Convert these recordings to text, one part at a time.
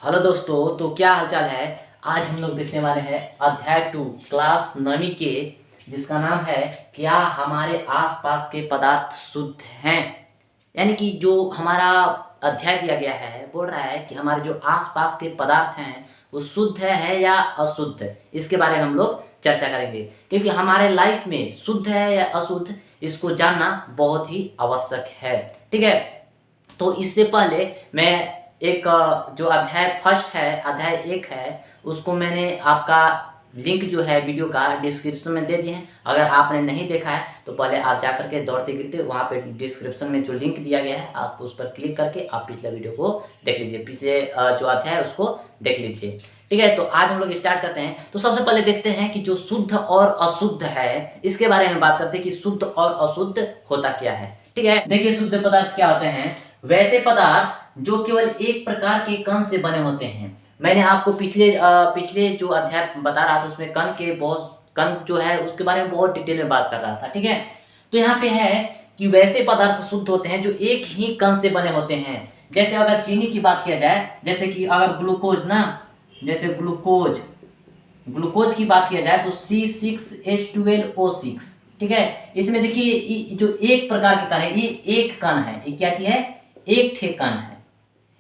Hello दोस्तों, तो क्या हालचाल है। आज हम लोग देखने वाले हैं अध्याय 2 क्लास 9वीं के, जिसका नाम है क्या हमारे आसपास के पदार्थ शुद्ध हैं। यानी कि जो हमारा अध्याय दिया गया है बोल रहा है कि हमारे जो आसपास के पदार्थ हैं वो शुद्ध है या अशुद्ध। इसके बारे में हम लोग चर्चा करेंगे, क्योंकि हमारे लाइफ में शुद्ध है या अशुद्ध इसको जानना बहुत ही आवश्यक है। ठीक है, तो इससे पहले मैं एक जो अध्याय फर्स्ट है, अध्याय 1 है, उसको मैंने आपका लिंक जो है वीडियो का डिस्क्रिप्शन में दे दिए हैं। अगर आपने नहीं देखा है तो पहले आप जा करके दौड़ते गिरते वहाँ पे डिस्क्रिप्शन में जो लिंक दिया गया है आप उस पर क्लिक करके आप पिछले वीडियो को देख लीजिए, पिछले जो अध्याय है उसको देख लीजिए। ठीक है, तो आज हम लोग स्टार्ट करते हैं। तो सबसे पहले देखते हैं कि जो शुद्ध और अशुद्ध है इसके बारे में बात करते हैं कि शुद्ध और अशुद्ध होता क्या है। ठीक है, देखिए शुद्ध पदार्थ क्या होते हैं। वैसे पदार्थ जो केवल एक प्रकार के कण से बने होते हैं। मैंने आपको पिछले जो अध्याय बता रहा था उसमें कण जो है उसके बारे में बहुत डिटेल में बात कर रहा था। ठीक है, तो यहाँ पे है कि वैसे पदार्थ शुद्ध होते हैं जो एक ही कण से बने होते हैं। जैसे अगर चीनी की बात किया जाए, जैसे कि अगर ग्लूकोज ना, जैसे ग्लूकोज की बात किया जाए तो C6H12O6। ठीक है, इसमें देखिए जो एक प्रकार के कण है, ये एक कण है, ये क्या चीज है, एक ठे कण है,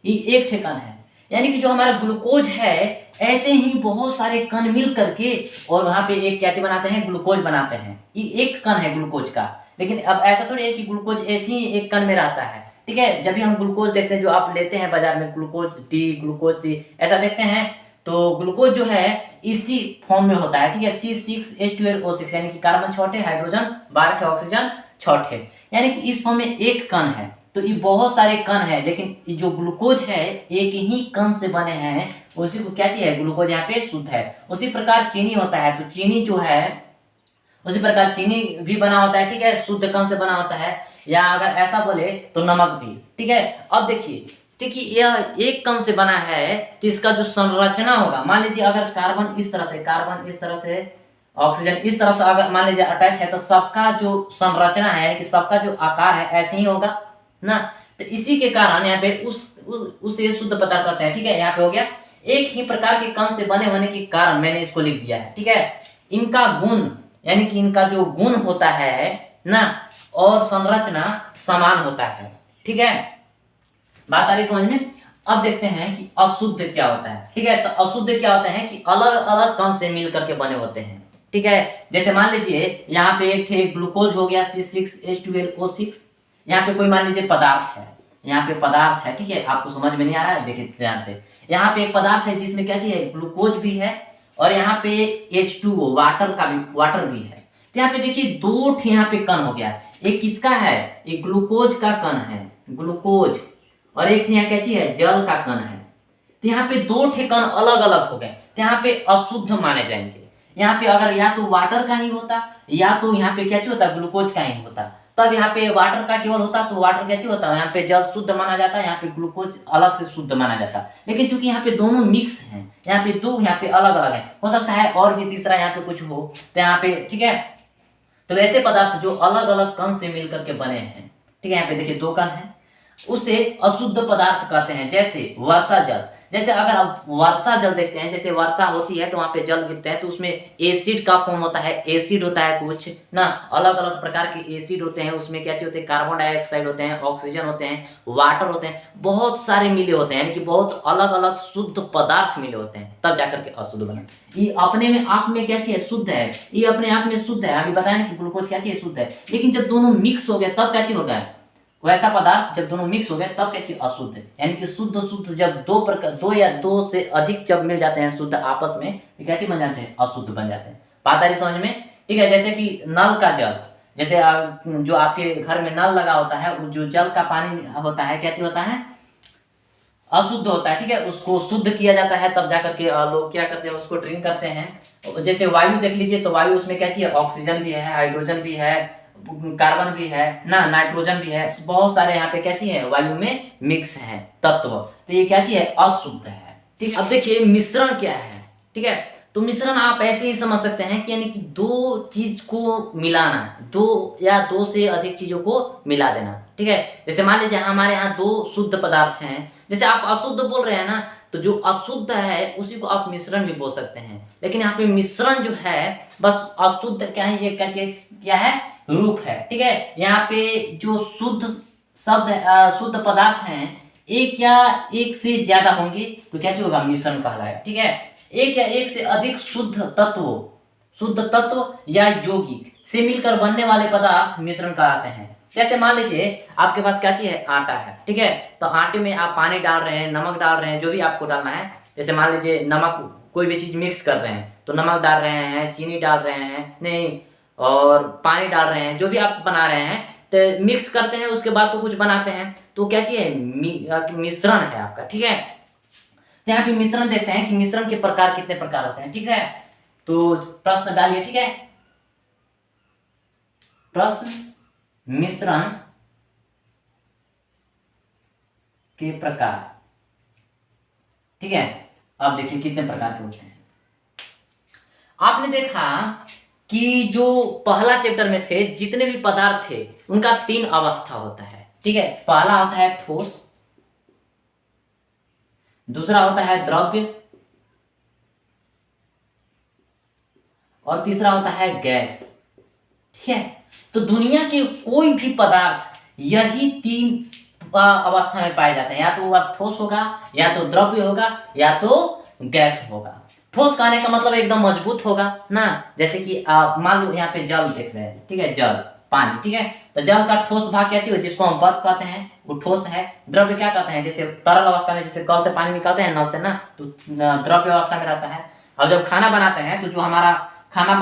ये एक ठे कण है। यानी कि जो हमारा ग्लूकोज है ऐसे ही बहुत सारे कण मिल करके और वहां पे एक क्या चीज बनाते हैं, ग्लूकोज बनाते हैं। ये एक कण है ग्लूकोज का। लेकिन अब ऐसा थोड़ी है कि ग्लूकोज ऐसे ही एक कण में रहता है। ठीक है, जब भी हम ग्लूकोज देखते हैं, जो आप लेते हैं बाजार में, ग्लूकोज डी, ग्लूकोज सी, ऐसा देखते हैं, तो ग्लूकोज जो है इसी फॉर्म में होता है। ठीक है, C6H12O6 यानी कि कार्बन छोटे, हाइड्रोजन 12 ऑक्सीजन छोटे, यानी कि इस फॉर्म में एक कण है। तो ये बहुत सारे कण है, लेकिन ये जो ग्लूकोज है एक ही कण से बने हैं, उसी को क्या चाहिए, ग्लूकोज यहाँ पे शुद्ध है। उसी प्रकार चीनी होता है, तो चीनी जो है उसी प्रकार चीनी भी बना होता है। ठीक है, शुद्ध कण से बना होता है, या अगर ऐसा बोले तो नमक भी। ठीक है, अब देखिए यह एक कण से बना है तो इसका जो संरचना होगा, मान लीजिए अगर कार्बन इस तरह से ऑक्सीजन इस तरफ से अगर मान लीजिए अटैच है, तो सबका जो संरचना है, यानी कि सबका जो आकार है ऐसे ही होगा ना। तो इसी के कारण यहाँ पे उसे शुद्ध पदार्थ कहते हैं। ठीक है, यहाँ पे हो गया एक ही प्रकार के कण से बने होने के कारण मैंने इसको लिख दिया है। ठीक है, इनका गुण यानी कि इनका जो गुण होता है ना और संरचना समान होता है। ठीक है, बात आ रही समझ में। अब देखते हैं कि अशुद्ध क्या होता है। ठीक है, तो अशुद्ध क्या होता है कि अलग अलग कण से मिल करके बने होते हैं। ठीक है, जैसे मान लीजिए यहाँ पे एक थे ग्लूकोज हो गया C6H12O6। यहाँ पे कोई मान लीजिए पदार्थ है, यहाँ पे पदार्थ है। ठीक है, आपको समझ में नहीं आ रहा है, देखिए ध्यान से। यहाँ पे एक पदार्थ है जिसमें क्या चीज है, ग्लूकोज भी है और यहाँ पे H2O वाटर भी है। तो यहाँ पे देखिए दो ठे यहाँ पे कण हो गया। एक किसका है, एक ग्लूकोज का कण है, ग्लूकोज, और एक यहाँ क्या चीज है, जल का कण है। तो यहाँ पे दो ठे कण अलग अलग हो गए, तो यहाँ पे अशुद्ध माने जाएंगे। यहाँ पे अगर या तो वाटर का ही होता या तो यहाँ पे क्या चीज होता, ग्लूकोज का ही होता, तब यहाँ पे वाटर का केवल होता तो वाटर क्या चीज होता, यहाँ पे जल शुद्ध माना जाता, यहाँ पे ग्लूकोज अलग से शुद्ध माना जाता। लेकिन चूंकि यहाँ पे दोनों मिक्स हैं, यहाँ पे दो, यहाँ पे अलग अलग है, हो सकता है और भी तीसरा यहाँ पे कुछ हो तो यहाँ पे। ठीक है, तो वैसे पदार्थ जो अलग अलग कण से मिलकर के बने हैं, ठीक है, यहाँ पे देखिए दो कण है, उसे अशुद्ध पदार्थ कहते हैं। जैसे वर्षा जल, जैसे अगर आप वर्षा जल देखते हैं, जैसे वर्षा होती है तो वहां पे जल गिरता है तो उसमें एसिड का फॉर्म होता है, एसिड होता है कुछ ना, अलग अलग प्रकार के एसिड होते हैं। उसमें क्या चीज होते हैं, कार्बन डाइऑक्साइड होते हैं, ऑक्सीजन होते हैं, वाटर होते हैं, बहुत सारे मिले होते हैं, यानी कि बहुत अलग अलग शुद्ध पदार्थ मिले होते हैं, तब जाकर के अशुद्ध बने। ये अपने में आप में क्या चीज शुद्ध है, ये अपने आप में शुद्ध है। अभी बताया ना कि ग्लूकोज क्या चीज शुद्ध है, लेकिन जब दोनों मिक्स हो गए तब क्या चीज हो गया, वैसा पदार्थ जब दोनों मिक्स हो गए तब क्या चीज अशुद्ध है। यानी कि शुद्ध जब दो या दो से अधिक जब मिल जाते हैं शुद्ध आपस में, तो क्या चीज बन जाते हैं, अशुद्ध बन जाते हैं। बात आ रही समझ में। ठीक है, जैसे कि नल का जल, जैसे जो आपके घर में नल लगा होता है, जो जल का पानी होता है क्या चीज होता है, अशुद्ध होता है। ठीक है, उसको शुद्ध किया जाता है तब जाकर के लोग क्या करते हैं, उसको ड्रिंक करते हैं। जैसे वायु देख लीजिए, तो वायु उसमें क्या चाहिए, ऑक्सीजन भी है, हाइड्रोजन भी है, कार्बन भी है ना, नाइट्रोजन भी है, बहुत सारे यहाँ पे क्या चीज है, वायु में मिक्स है तत्व। तो ये क्या चीज है, अशुद्ध है। ठीक है, अब देखिए मिश्रण क्या है। ठीक है, तो मिश्रण आप ऐसे ही समझ सकते हैं कि यानी कि दो चीज को मिलाना, दो या दो से अधिक चीजों को मिला देना। ठीक है, जैसे मान लीजिए हमारे यहाँ दो शुद्ध पदार्थ हैं, जैसे आप अशुद्ध बोल रहे हैं ना, तो जो अशुद्ध है उसी को आप मिश्रण भी बोल सकते हैं। लेकिन यहाँ पे मिश्रण जो है बस अशुद्ध क्या है, ये क्या है, रूप है। ठीक है, यहाँ पे जो शुद्ध शब्द शुद्ध पदार्थ हैं एक या एक से ज्यादा होंगे तो क्या होगा, मिश्रण कहलाएगा। ठीक है, एक या एक से अधिक शुद्ध तत्व या यौगिक से मिलकर बनने वाले पदार्थ मिश्रण कहलाते हैं। जैसे मान लीजिए आपके पास क्या चीज है, आटा है। ठीक है, तो आटे में आप पानी डाल रहे हैं, नमक डाल रहे हैं, जो भी आपको डालना है। जैसे मान लीजिए नमक, कोई भी चीज मिक्स कर रहे हैं तो नमक डाल रहे हैं, चीनी डाल रहे हैं, नहीं, और पानी डाल रहे हैं, जो भी आप बना रहे हैं तो मिक्स करते हैं, उसके बाद तो कुछ बनाते हैं, तो क्या चीज है, मिश्रण है आपका। ठीक है, तो यहाँ पे मिश्रण देखते हैं कि मिश्रण के प्रकार कितने प्रकार होते हैं। ठीक है, तो प्रश्न डालिए। ठीक है, प्रश्न, मिश्रण के प्रकार। ठीक है, अब देखिए कितने प्रकार के होते हैं। आपने देखा कि जो पहला चैप्टर में थे जितने भी पदार्थ थे उनका 3 अवस्था होता है। ठीक है, पहला होता है ठोस, दूसरा होता है द्रव्य, और तीसरा होता है गैस। ठीक है, तो दुनिया के कोई भी पदार्थ यही 3 अवस्था में पाए जाते हैं, या तो वह ठोस होगा, या तो द्रव्य होगा, या तो गैस होगा। ठोस कहने का मतलब एकदम मजबूत होगा ना, जैसे कि आप मान लो यहाँ पे जल देख रहे हैं। ठीक है, जल, पानी। ठीक है, तो जल का ठोस भाग क्या चीज, जिसको हम बर्फ कहते हैं, वो ठोस है। द्रव्य क्या कहते हैं, जैसे तरल अवस्था में, जैसे कल से पानी निकालते हैं नल से ना, तो द्रव्य अवस्था में रहता है। और जब खाना बनाते हैं तो जो हमारा खाना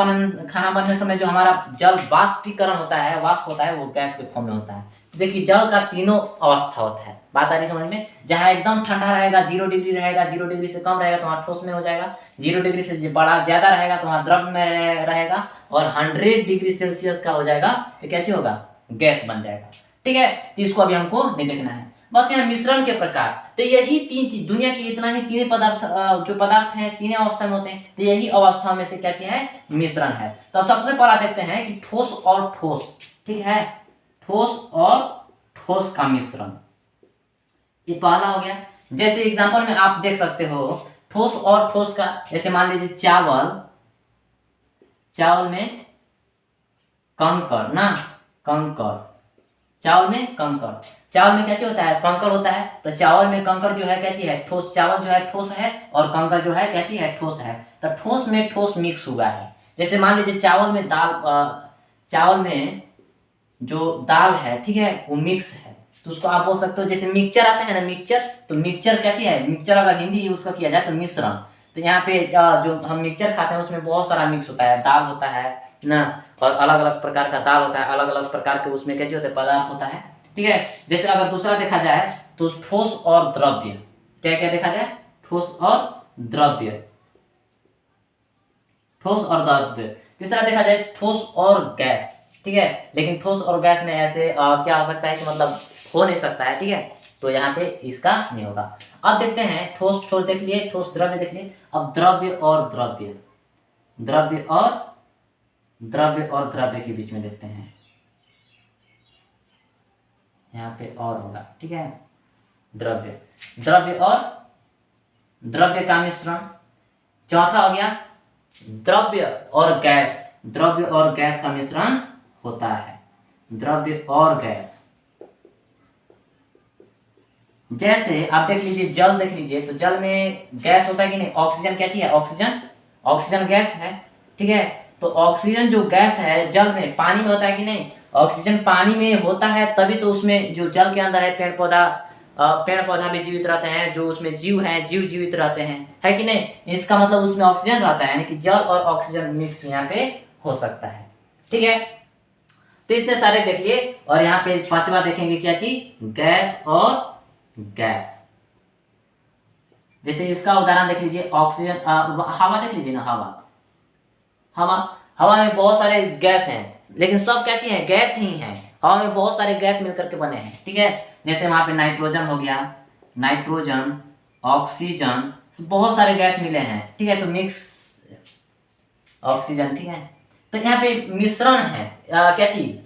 बनने समय जो हमारा जल वाष्पीकरण होता है, वाष्प होता है, वो गैस के फॉर्म में होता है। देखिए जल का 3 अवस्था होता है, बात आ रही समझ में। जहाँ एकदम ठंडा रहेगा, 0 डिग्री रहेगा, 0 डिग्री से कम रहेगा तो वहाँ ठोस में हो जाएगा, 0 डिग्री से बड़ा ज्यादा रहेगा तो वहाँ द्रव्य में रहेगा, और 100 डिग्री सेल्सियस का हो जाएगा तो क्या होगा, गैस बन जाएगा। ठीक है, तो इसको अभी हमको नहीं देखना है। बस यहाँ मिश्रण के प्रकार, तो यही 3 चीज, दुनिया की इतना ही 3 पदार्थ, जो पदार्थ हैं 3 अवस्था में होते हैं, तो यही अवस्था में से क्या चीज है, मिश्रण है। तो सबसे पहला देखते हैं कि ठोस और ठोस। ठीक है, ठोस और ठोस का मिश्रण, ये पहला हो गया। जैसे एग्जांपल में आप देख सकते हो ठोस और ठोस का, जैसे मान लीजिए चावल में कंकड़ ना, कंकड़, चावल में कंकड़, चावल में क्या चीज होता है, कंकड़ होता है। तो चावल में कंकड़ जो है क्या चीज है, ठोस। चावल जो है ठोस है, और कंकड़ जो है क्या चीज है, ठोस है। तो ठोस में ठोस मिक्स हुआ है। जैसे मान लीजिए चावल में जो दाल है, ठीक है, वो मिक्स है, तो उसको आप बोल सकते हो, जैसे मिक्सचर आता है ना, मिक्सचर, तो मिक्सचर क्या चीज है, मिक्सचर अगर हिंदी यूज का किया जाए तो मिश्रण। तो यहाँ पे जो हम मिक्सचर खाते हैं उसमें बहुत सारा मिक्स होता है, दाल होता है ना, और अलग अलग प्रकार का दाल होता है, अलग अलग प्रकार के उसमें क्या चीज होता है, पदार्थ होता है। ठीक है, जैसे अगर दूसरा देखा जाए तो ठोस और द्रव्य, क्या क्या देखा जाए, ठोस और द्रव्य, ठोस और द्रव्य। तीसरा देखा जाए ठोस और गैस। ठीक है, लेकिन ठोस और गैस में ऐसे क्या हो सकता है कि मतलब हो नहीं सकता है। ठीक है, तो यहाँ पे इसका नहीं होगा। अब देखते हैं ठोस ठोस देख लिए, ठोस द्रव्य देख लिए, अब द्रव्य और द्रव्य, द्रव्य और द्रव्य के बीच में देखते हैं, यहाँ पे और होगा। ठीक है, द्रव्य और द्रव्य का मिश्रण। चौथा हो गया द्रव्य और गैस, द्रव्य और गैस का मिश्रण होता है, द्रव्य और गैस। जैसे आप देख लीजिए जल देख लीजिए, तो जल में गैस होता है कि नहीं, ऑक्सीजन क्या चीज है, ऑक्सीजन गैस है। ठीक है, तो ऑक्सीजन जो गैस है जल में, पानी में होता है कि नहीं, ऑक्सीजन पानी में होता है, तभी तो उसमें जो जल के अंदर है पेड़ पौधा भी जीवित रहते हैं, जो उसमें जीव जीवित रहते हैं, है कि नहीं। इसका मतलब उसमें ऑक्सीजन रहता है, यानी कि जल और ऑक्सीजन मिक्स यहाँ पे हो सकता है। ठीक है, तो इतने सारे देख लिए, और यहाँ पे 5वां देखेंगे क्या चीज, गैस और गैस। जैसे इसका उदाहरण देख लीजिए, ऑक्सीजन, हवा देख लीजिए ना, हवा में बहुत सारे गैस हैं, लेकिन सब क्या चीज है, गैस ही है। हवा में बहुत सारे गैस मिलकर के बने हैं। ठीक है, जैसे वहां पे नाइट्रोजन हो गया, नाइट्रोजन, ऑक्सीजन, बहुत सारे गैस मिले हैं। ठीक है, तो मिक्स ऑक्सीजन। ठीक है, तो यहाँ पे मिश्रण है, क्या चीज,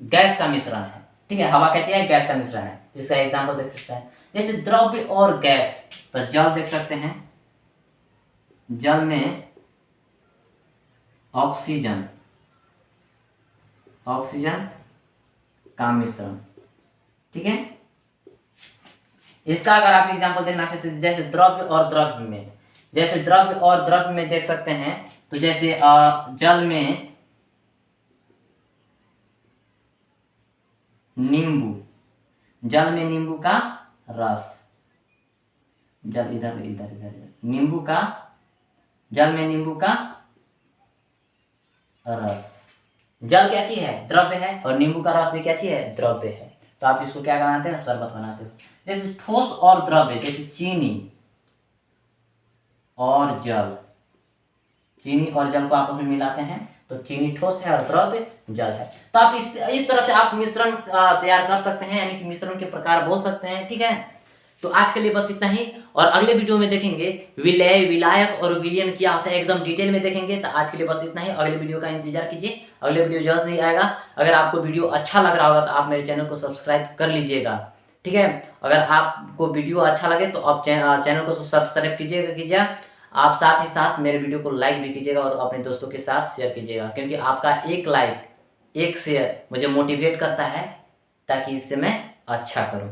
गैस का मिश्रण है। ठीक है, हवा क्या चीज है, गैस का मिश्रण है। जिसका एग्जाम्पल देख सकते हैं, जैसे द्रव्य और गैस। तो जल देख सकते हैं, जल में ऑक्सीजन का मिश्रण, ठीक है। इसका अगर आप एग्जाम्पल देखना चाहते हैं, जैसे द्रव्य और द्रव्य में, जैसे द्रव्य और द्रव्य में देख सकते हैं, तो जैसे जल में नींबू, जल में नींबू का रस, जल इधर इधर इधर, नींबू का, जल में नींबू का रस। जल क्या चीज है? द्रव्य है, और नींबू का रस भी क्या चीज है? द्रव्य है। तो आप इसको क्या बनाते हो? शरबत बनाते हो। जैसे ठोस और द्रव्य, जैसे चीनी और जल, चीनी और जल को आपस में मिलाते हैं तो चीनी ठोस है और द्रव्य जल है। तो आप इस तरह से आप मिश्रण तैयार कर सकते हैं, यानी कि मिश्रण के प्रकार बोल सकते हैं, ठीक है। तो आज के लिए बस इतना ही, और अगले वीडियो में देखेंगे विलय, विलायक और विलयन क्या होता है, एकदम डिटेल में देखेंगे। तो आज के लिए बस इतना ही, अगले वीडियो का इंतजार कीजिए, अगले वीडियो जल्द ही आएगा। अगर आपको वीडियो अच्छा लग रहा होगा तो आप मेरे चैनल को सब्सक्राइब कर लीजिएगा, ठीक है। अगर आपको वीडियो अच्छा लगे तो आप चैनल को सब्सक्राइब कीजिएगा। आप साथ ही साथ मेरे वीडियो को लाइक भी कीजिएगा और अपने दोस्तों के साथ शेयर कीजिएगा, क्योंकि आपका एक लाइक, एक शेयर मुझे मोटिवेट करता है ताकि इससे मैं अच्छा करूं।